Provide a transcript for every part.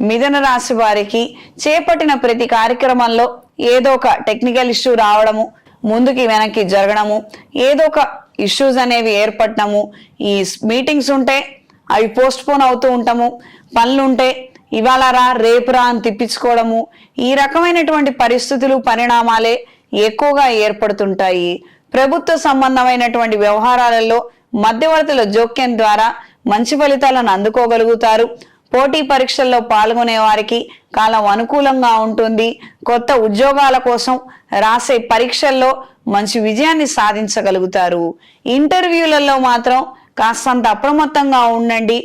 మిథున రాశి వారికి చేపట్టిన ప్రతి కార్యక్రమంలో ఏదో ఒక టెక్నికల్ ఇష్యూ రావడము, ముందుకి వెనక్కి జరగడము, ఏదో ఒక ఇష్యూస్ అనేవి ఏర్పడటము, ఈ మీటింగ్స్ ఉంటే అవి పోస్ట్ పోన్ అవుతూ ఉంటాము, పనులుంటే ఇవాళ రా రేపు రా అని తిప్పించుకోవడము, ఈ రకమైనటువంటి పరిస్థితులు పరిణామాలే ఎక్కువగా ఏర్పడుతుంటాయి. ప్రభుత్వ సంబంధమైనటువంటి వ్యవహారాలలో మధ్యవర్తుల జోక్యం ద్వారా మంచి ఫలితాలను అందుకోగలుగుతారు. పోటీ పరీక్షల్లో పాల్గొనే వారికి కాలం అనుకూలంగా ఉంటుంది. కొత్త ఉద్యోగాల కోసం రాసే పరీక్షల్లో మంచి విజయాన్ని సాధించగలుగుతారు. ఇంటర్వ్యూలలో మాత్రం కాస్తంత అప్రమత్తంగా ఉండండి.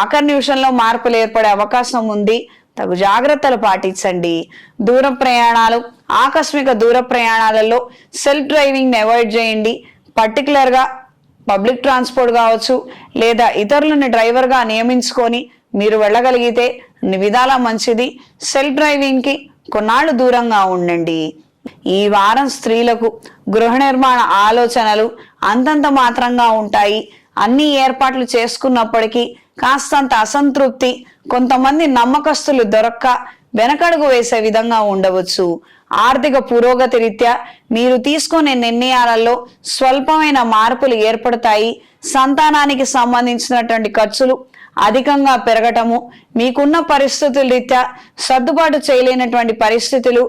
ఆఖరి నిమిషంలో మార్పులు ఏర్పడే అవకాశం ఉంది. తగు జాగ్రత్తలు పాటించండి. దూర ప్రయాణాలు, ఆకస్మిక దూర ప్రయాణాలలో సెల్ఫ్ డ్రైవింగ్ అవాయిడ్ చేయండి. పర్టికులర్గా పబ్లిక్ ట్రాన్స్పోర్ట్ కావచ్చు, లేదా ఇతరులను డ్రైవర్గా నియమించుకొని మీరు వెళ్ళగలిగితే అన్ని విధాలా మంచిది. సెల్ఫ్ డ్రైవింగ్కి కొన్నాళ్ళు దూరంగా ఉండండి. ఈ వారం స్త్రీలకు గృహ నిర్మాణ ఆలోచనలు అంతంత మాత్రంగా ఉంటాయి. అన్ని ఏర్పాట్లు చేసుకున్నప్పటికీ కాస్తంత అసంతృప్తి, కొంతమంది నమ్మకస్తులు దొరక్క వెనకడుగు వేసే విధంగా ఉండవచ్చు. ఆర్థిక పురోగతి రీత్యా మీరు తీసుకునే నిర్ణయాలలో స్వల్పమైన మార్పులు ఏర్పడతాయి. సంతానానికి సంబంధించినటువంటి ఖర్చులు అధికంగా పెరగటము, మీకున్న పరిస్థితుల రీత్యా సర్దుబాటు చేయలేనటువంటి పరిస్థితులు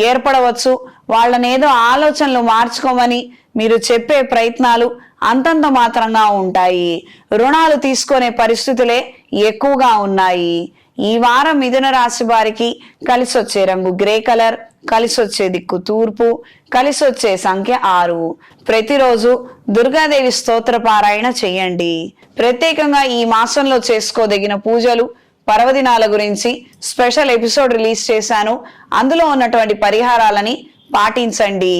ఏర్పడవచ్చు. వాళ్ళనేదో ఆలోచనలు మార్చుకోమని మీరు చెప్పే ప్రయత్నాలు అంతంత మాత్రంగా ఉంటాయి. రుణాలు తీసుకునే పరిస్థితులే ఎక్కువగా ఉన్నాయి. ఈ వారం మిథున రాశి వారికి కలిసి వచ్చే రంగు గ్రే కలర్, కలిసి వచ్చే దిక్కు తూర్పు, కలిసి వచ్చే సంఖ్య 6. ప్రతిరోజు దుర్గాదేవి స్తోత్ర పారాయణ చేయండి. ప్రత్యేకంగా ఈ మాసంలో చేసుకోదగిన పూజలు, పర్వదినాల గురించి స్పెషల్ ఎపిసోడ్ రిలీజ్ చేశాను. అందులో ఉన్నటువంటి పరిహారాలని పాటించండి.